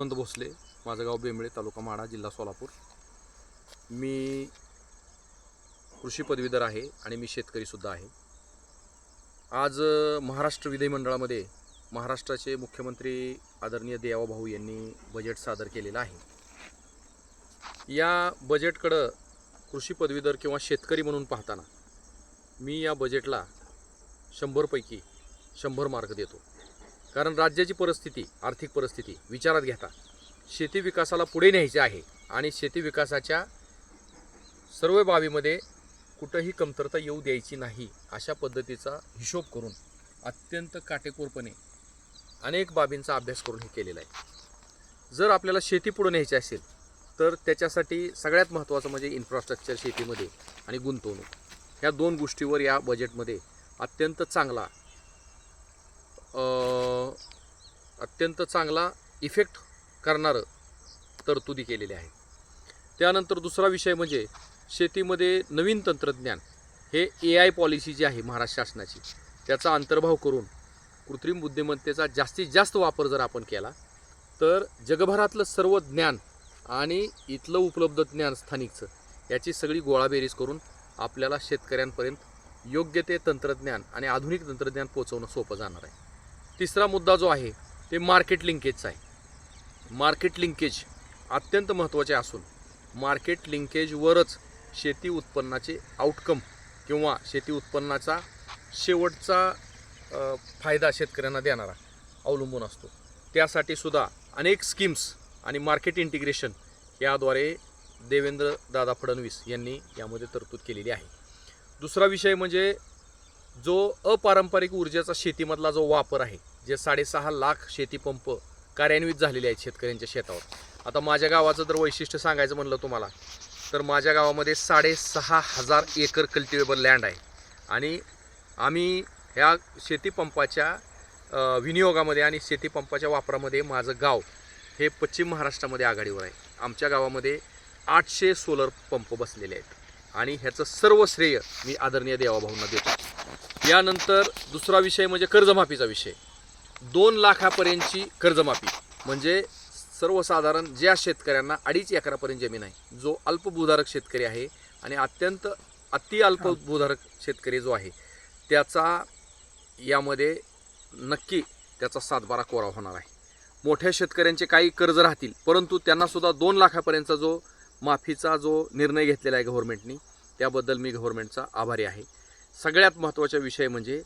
यशवंत भोसले, माझं गाव बेंबळे, तालुका माढा, जिल्हा सोलापूर. मी कृषी पदवीधर आहे आणि मी शेतकरीसुद्धा आहे. आज महाराष्ट्र विधिमंडळामध्ये महाराष्ट्राचे मुख्यमंत्री आदरणीय देवाभाऊ यांनी बजेट सादर केलेलं आहे. या बजेटकडं कृषी पदवीधर किंवा शेतकरी म्हणून पाहताना मी या बजेटला 100 पैकी 100 मार्क देतो. कारण राज्याची परिस्थिती, आर्थिक परिस्थिती विचारात घेता शेती विकासाला पुढे न्यायचे आहे आणि शेती विकासाच्या सर्व बाबीमध्ये कुठंही कमतरता येऊ द्यायची नाही अशा पद्धतीचा हिशोब करून अत्यंत काटेकोरपणे अनेक बाबींचा अभ्यास करून हे केलेला आहे. जर आपल्याला शेती पुढे न्यायची असेल तर त्याच्यासाठी सगळ्यात महत्त्वाचं म्हणजे इन्फ्रास्ट्रक्चर शेतीमध्ये आणि गुंतवणूक, ह्या दोन गोष्टीवर या बजेटमध्ये अत्यंत चांगला इफेक्ट करणारं तरतुदी केलेली आहे. त्यानंतर दुसरा विषय म्हणजे शेतीमध्ये नवीन तंत्रज्ञान, हे AI पॉलिसी जी आहे महाराष्ट्र शासनाची, त्याचा अंतर्भाव करून कृत्रिम बुद्धिमत्तेचा जास्तीत जास्त वापर जर आपण केला तर जगभरातलं सर्व ज्ञान आणि इथलं उपलब्ध ज्ञान स्थानिकचं याची सगळी गोळाबेरीज करून आपल्याला शेतकऱ्यांपर्यंत योग्य ते तंत्रज्ञान आणि आधुनिक तंत्रज्ञान पोहोचवणं सोपं जाणार आहे. तिसरा मुद्दा जो आहे ते मार्केट लिंकेजचा आहे. मार्केट लिंकेज अत्यंत महत्त्वाचे असून मार्केट लिंकेजवरच शेती उत्पन्नाचे आउटकम किंवा शेती उत्पन्नाचा शेवटचा फायदा शेतकऱ्यांना देणारा अवलंबून असतो. त्यासाठी सुद्धा अनेक स्कीम्स आणि मार्केट इंटिग्रेशन याद्वारे देवेंद्र दादा फडणवीस यांनी यामध्ये तरतूद केलेली आहे. दुसरा विषय म्हणजे जो अपारंपरिक ऊर्जेचा शेतीमधला जो वापर आहे, जे 6.5 लाख शेतीपंप कार्यान्वित झालेले आहेत शेतकऱ्यांच्या शेतावर. आता माझ्या गावाचं जर वैशिष्ट्य सांगायचं म्हणलं तुम्हाला तर माझ्या गावामध्ये 6,500 एकर कल्टिवेबल लँड आहे आणि आम्ही ह्या शेतीपंपाच्या विनियोगामध्ये आणि शेतीपंपाच्या वापरामध्ये माझं गाव हे पश्चिम महाराष्ट्रामध्ये आघाडीवर आहे. आमच्या गावामध्ये 800 सोलर पंप बसलेले आहेत आणि ह्याचं सर्व श्रेय मी आदरणीय देवाभाऊंना देतो. यानंतर दुसरा विषय म्हणजे कर्जमाफीचा विषय. 2 लाखापर्यंतची कर्जमाफी म्हणजे सर्वसाधारण ज्या शेतकऱ्यांना 2.5 एकरापर्यंत जमीन आहे, जो अल्पभूधारक शेतकरी आहे आणि अति अल्पभूधारक शेतकरी जो आहे त्याचा यामध्ये नक्की त्याचा 7-12 कोरा होणार आहे. मोठ्या शेतकऱ्यांचे काही कर्ज राहतील परंतु त्यांनासुद्धा 2 लाखापर्यंतचा जो माफीचा जो निर्णय घेतलेला आहे गव्हर्नमेंटनी, त्याबद्दल मी गव्हर्नमेंटचा आभारी आहे. सगळ्यात महत्त्वाचा विषय म्हणजे